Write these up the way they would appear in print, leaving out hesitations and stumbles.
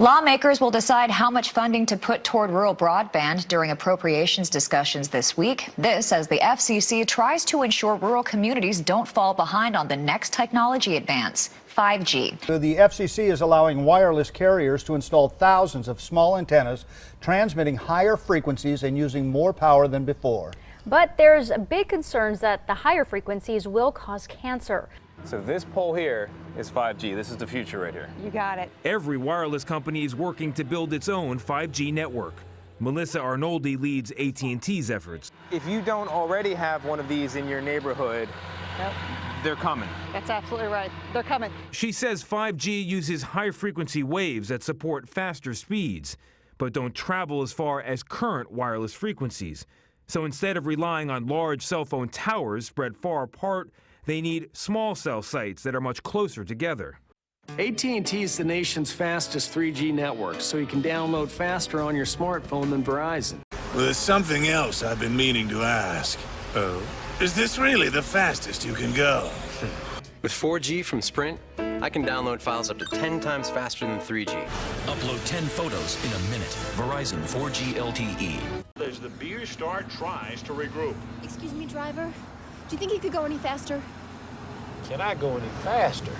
Lawmakers will decide how much funding to put toward rural broadband during appropriations discussions this week. This as the FCC tries to ensure rural communities don't fall behind on the next technology advance, 5G. The FCC is allowing wireless carriers to install thousands of small antennas, transmitting higher frequencies and using more power than before. But there's big concerns that the higher frequencies will cause cancer. So this pole here is 5G. This is the future right here. You got it. Every wireless company is working to build its own 5G network. Melissa Arnoldi leads AT&T's efforts. If you don't already have one of these in your neighborhood, they're coming. That's absolutely right. They're coming. She says 5G uses high-frequency waves that support faster speeds, but don't travel as far as current wireless frequencies. So instead of relying on large cell phone towers spread far apart, they need small cell sites that are much closer together. AT&T is the nation's fastest 3G network, so you can download faster on your smartphone than Verizon. Well, there's something else I've been meaning to ask. Oh? Is this really the fastest you can go? With 4G from Sprint, I can download files up to 10 times faster than 3G. Upload 10 photos in a minute. Verizon 4G LTE. As the beer star tries to regroup. Excuse me, driver. Do you think you could go any faster? Can I go any faster?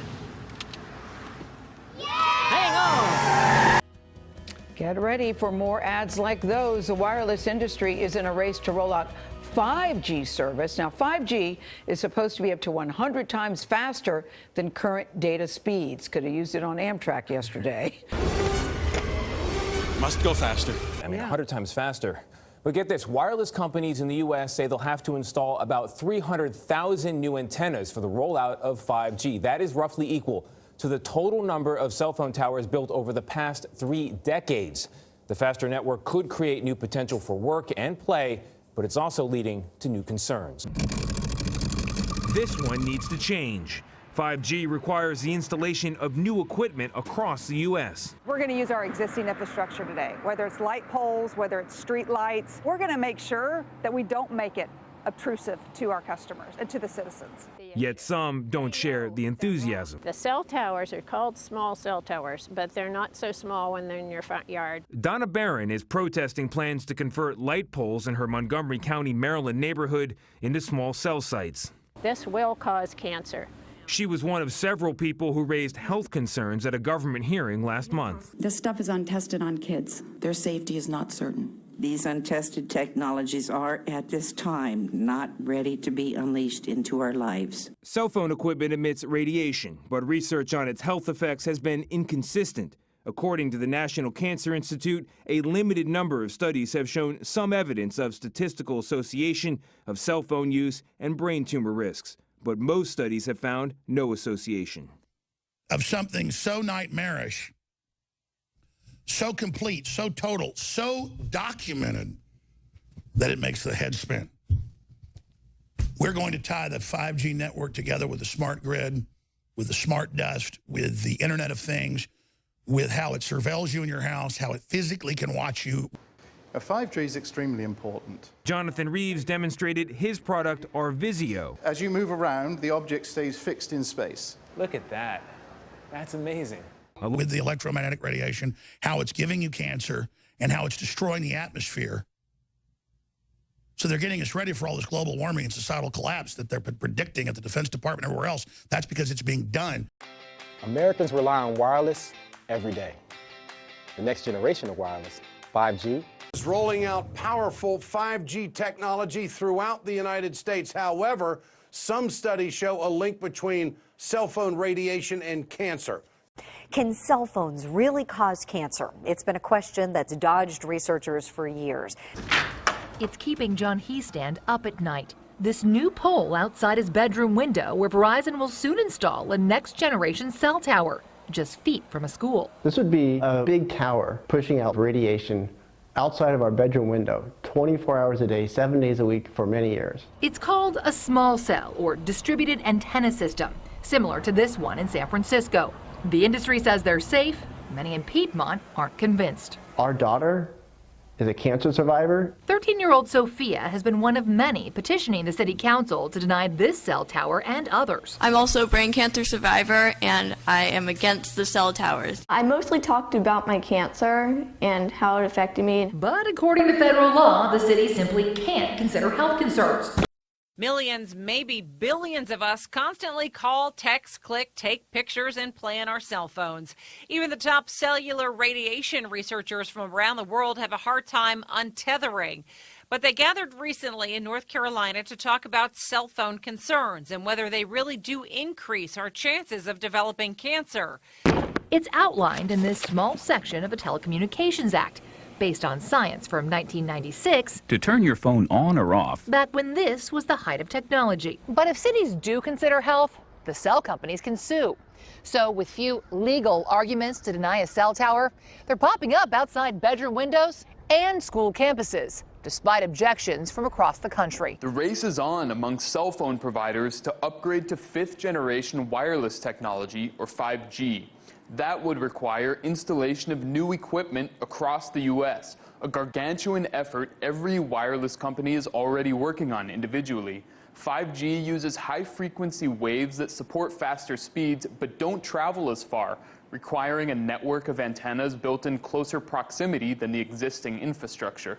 Yeah! Hang on! Get ready for more ads like those. The wireless industry is in a race to roll out 5G service. Now, 5G is supposed to be up to 100 times faster than current data speeds. Could have used it on Amtrak yesterday. Must go faster. 100 times faster. But get this, wireless companies in the U.S. say they'll have to install about 300,000 new antennas for the rollout of 5G. That is roughly equal to the total number of cell phone towers built over the past 3 decades. The faster network could create new potential for work and play, but it's also leading to new concerns. This one needs to change. 5G requires the installation of new equipment across the U.S. We're going to use our existing infrastructure today, whether it's light poles, whether it's street lights. We're going to make sure that we don't make it obtrusive to our customers and to the citizens. Yet some don't share the enthusiasm. The cell towers are called small cell towers, but they're not so small when they're in your front yard. Donna Barron is protesting plans to convert light poles in her Montgomery County, Maryland neighborhood into small cell sites. This will cause cancer. She was one of several people who raised health concerns at a government hearing last month. This stuff is untested on kids. Their safety is not certain. These untested technologies are, at this time, not ready to be unleashed into our lives. Cell phone equipment emits radiation, but research on its health effects has been inconsistent. According to the National Cancer Institute, a limited number of studies have shown some evidence of statistical association of cell phone use and brain tumor risks. But most studies have found no association. Of something so nightmarish, so complete, so total, so documented that it makes the head spin. We're going to tie the 5G network together with the smart grid, with the smart dust, with the Internet of Things, with how it surveils you in your house, how it physically can watch you. 5G is extremely important. Jonathan Reeves demonstrated his product, Arvisio. As you move around, the object stays fixed in space. Look at that. That's amazing. With the electromagnetic radiation, how it's giving you cancer and how it's destroying the atmosphere. So they're getting us ready for all this global warming and societal collapse that they're predicting at the Defense Department and everywhere else. That's because it's being done. Americans rely on wireless every day. The next generation of wireless, 5G, is rolling out powerful 5G technology throughout the United States. However, some studies show a link between cell phone radiation and cancer. Can cell phones really cause cancer? It's been a question that's dodged researchers for years. It's keeping John Heestand up at night. This new pole outside his bedroom window where Verizon will soon install a next-generation cell tower, just feet from a school. This would be a big tower pushing out radiation outside of our bedroom window, 24 hours a day, 7 days a week for many years. It's called a small cell or distributed antenna system, similar to this one in San Francisco. The industry says they're safe. Many in Piedmont aren't convinced. Our daughter is a cancer survivor. 13-year-old Sophia has been one of many petitioning the city council to deny this cell tower and others. I'm also a brain cancer survivor, and I am against the cell towers. I mostly talked about my cancer and how it affected me. But according to federal law, the city simply can't consider health concerns. Millions, maybe billions of us constantly call, text, click, take pictures, and play on our cell phones. Even the top cellular radiation researchers from around the world have a hard time untethering. But they gathered recently in North Carolina to talk about cell phone concerns and whether they really do increase our chances of developing cancer. It's outlined in this small section of the Telecommunications Act, based on science from 1996, To turn your phone on or off, back when this was the height of technology. But if cities do consider health, the cell companies can sue. So with few legal arguments to deny a cell tower, they're popping up outside bedroom windows and school campuses, despite objections from across the country. The race is on among cell phone providers to upgrade to fifth-generation wireless technology, or 5G. That would require installation of new equipment across the U.S., a gargantuan effort every wireless company is already working on individually. 5G uses high-frequency waves that support faster speeds but don't travel as far, requiring a network of antennas built in closer proximity than the existing infrastructure.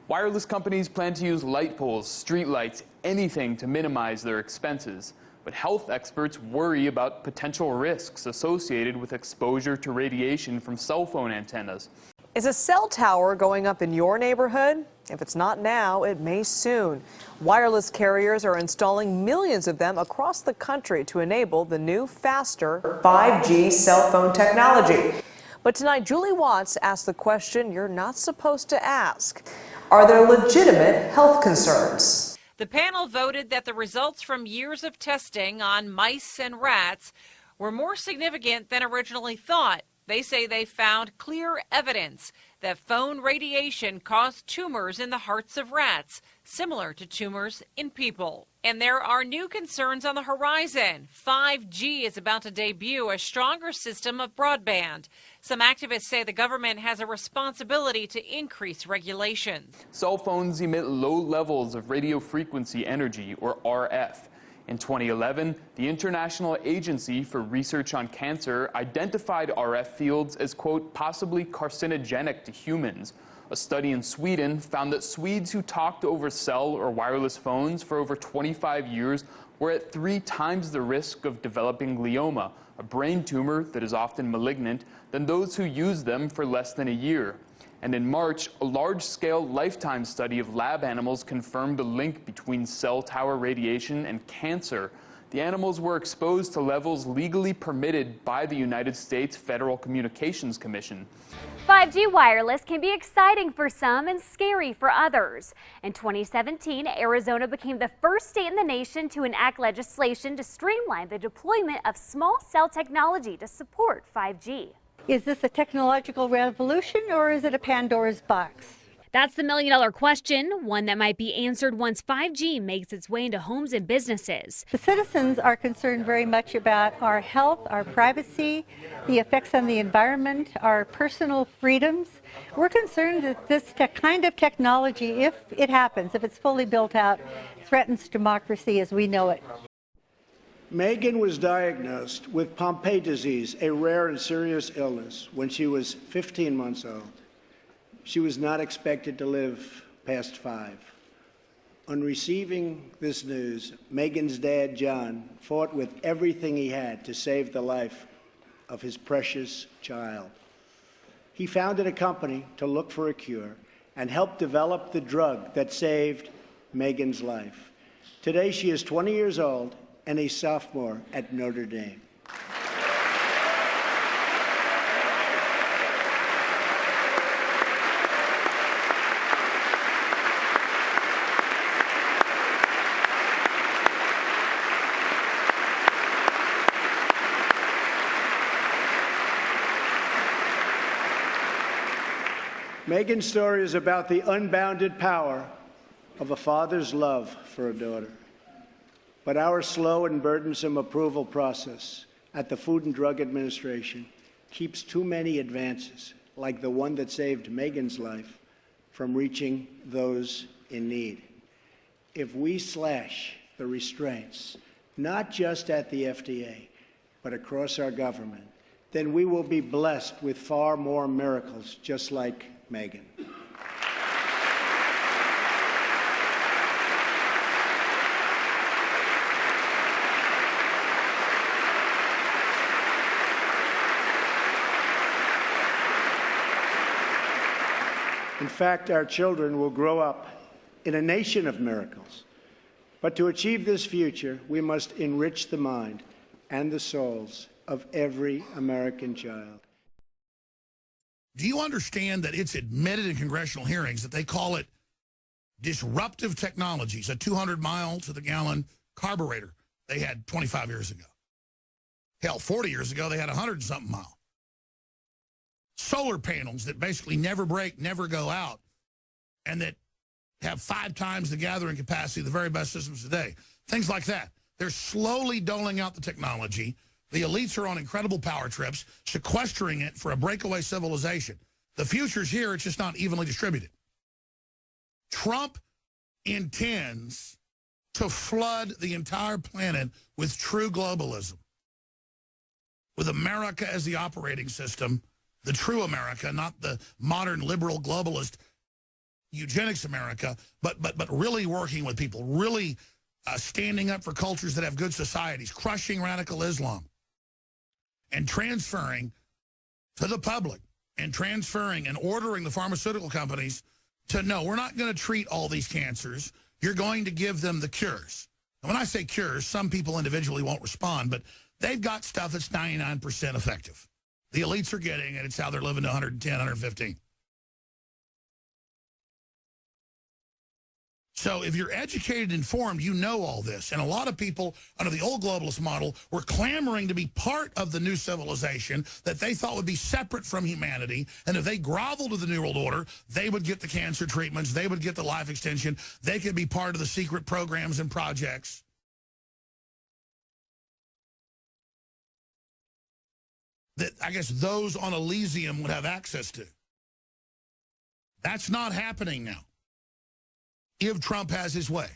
Wireless companies plan to use light poles, streetlights, anything to minimize their expenses. But health experts worry about potential risks associated with exposure to radiation from cell phone antennas. Is a cell tower going up in your neighborhood? If it's not now, it may soon. Wireless carriers are installing millions of them across the country to enable the new, faster 5G cell phone technology. But tonight, Julie Watts asked the question you're not supposed to ask. Are there legitimate health concerns? The panel voted that the results from years of testing on mice and rats were more significant than originally thought. They say they found clear evidence that phone radiation caused tumors in the hearts of rats, similar to tumors in people. And there are new concerns on the horizon. 5G is about to debut a stronger system of broadband. Some activists say the government has a responsibility to increase regulations. Cell phones emit low levels of radio frequency energy, or RF. In 2011, the International Agency for Research on Cancer identified RF fields as, quote, possibly carcinogenic to humans. A study in Sweden found that Swedes who talked over cell or wireless phones for over 25 years were at 3 times the risk of developing glioma, a brain tumor that is often malignant, than those who used them for less than a year. And in March, a large-scale lifetime study of lab animals confirmed a link between cell tower radiation and cancer. The animals were exposed to levels legally permitted by the United States Federal Communications Commission. 5G wireless can be exciting for some and scary for others. In 2017, Arizona became the first state in the nation to enact legislation to streamline the deployment of small cell technology to support 5G. Is this a technological revolution or is it a Pandora's box? That's the million-dollar question, one that might be answered once 5G makes its way into homes and businesses. The citizens are concerned very much about our health, our privacy, the effects on the environment, our personal freedoms. We're concerned that this kind of technology, if it happens, if it's fully built out, threatens democracy as we know it. Megan was diagnosed with Pompe disease, a rare and serious illness, when she was 15 months old. She was not expected to live past 5. On receiving this news, Megan's dad, John, fought with everything he had to save the life of his precious child. He founded a company to look for a cure and helped develop the drug that saved Megan's life. Today, she is 20 years old and a sophomore at Notre Dame. Megan's story is about the unbounded power of a father's love for a daughter. But our slow and burdensome approval process at the Food and Drug Administration keeps too many advances, like the one that saved Megan's life, from reaching those in need. If we slash the restraints, not just at the FDA, but across our government, then we will be blessed with far more miracles, just like Megan. In fact, our children will grow up in a nation of miracles. But to achieve this future, we must enrich the mind and the souls of every American child. Do you understand that it's admitted in congressional hearings that they call it disruptive technologies, a 200-mile-to-the-gallon carburetor they had 25 years ago? Hell, 40 years ago, they had 100-something mile. Solar panels that basically never break, never go out, and that have 5 times the gathering capacity of the very best systems today. Things like that. They're slowly doling out the technology. The elites are on incredible power trips, sequestering it for a breakaway civilization. The future's here, it's just not evenly distributed. Trump intends to flood the entire planet with true globalism, with America as the operating system, the true America, not the modern liberal globalist eugenics America, but really working with people, really standing up for cultures that have good societies, crushing radical Islam, and transferring to the public, and transferring and ordering the pharmaceutical companies to, no, we're not going to treat all these cancers. You're going to give them the cures. And when I say cures, some people individually won't respond, but they've got stuff that's 99% effective. The elites are getting it. It's how they're living to 110, 115. So if you're educated and informed, you know all this. And a lot of people under the old globalist model were clamoring to be part of the new civilization that they thought would be separate from humanity. And if they groveled to the New World Order, they would get the cancer treatments. They would get the life extension. They could be part of the secret programs and projects. That I guess those on Elysium would have access to. That's not happening now, if Trump has his way.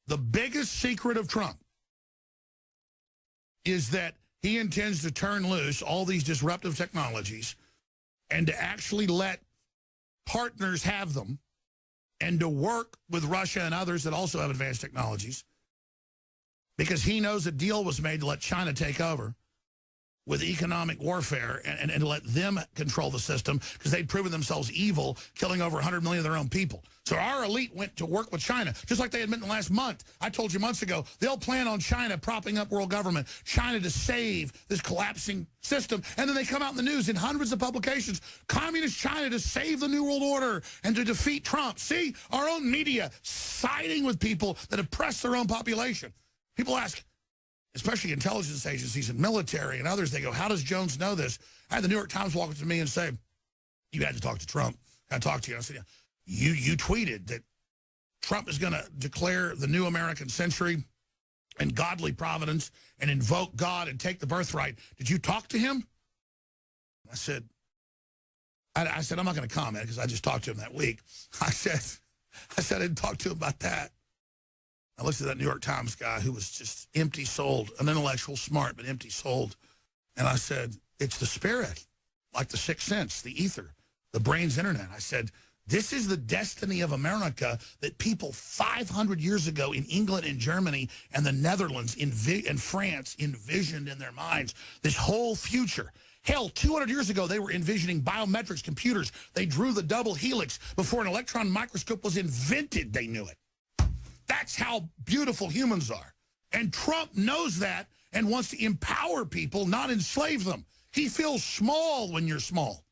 The biggest secret of Trump is that he intends to turn loose all these disruptive technologies and to actually let partners have them and to work with Russia and others that also have advanced technologies, because he knows a deal was made to let China take over with economic warfare and let them control the system, because they'd proven themselves evil, killing over 100 million of their own people. So our elite went to work with China, just like they admit in the last month. I told you months ago, they'll plan on China propping up world government, China to save this collapsing system. And then they come out in the news in hundreds of publications, communist China to save the New World Order and to defeat Trump. See, our own media siding with people that oppress their own population. People ask, especially intelligence agencies and military and others, they go, how does Jones know this? I had the New York Times walk up to me and say, you had to talk to Trump. I talked to you. I said, yeah. You tweeted that Trump is going to declare the new American century and godly providence and invoke God and take the birthright. Did you talk to him? I said, I'm not going to comment because I just talked to him that week. I said I didn't talk to him about that. I looked at that New York Times guy who was just empty-souled, an intellectual, smart, but empty-souled. And I said, it's the spirit, like the sixth sense, the ether, the brain's internet. I said, this is the destiny of America that people 500 years ago in England and Germany and the Netherlands and France envisioned in their minds, this whole future. Hell, 200 years ago, they were envisioning biometrics, computers. They drew the double helix. Before an electron microscope was invented, they knew it. That's how beautiful humans are. And Trump knows that and wants to empower people, not enslave them. He feels small when you're small.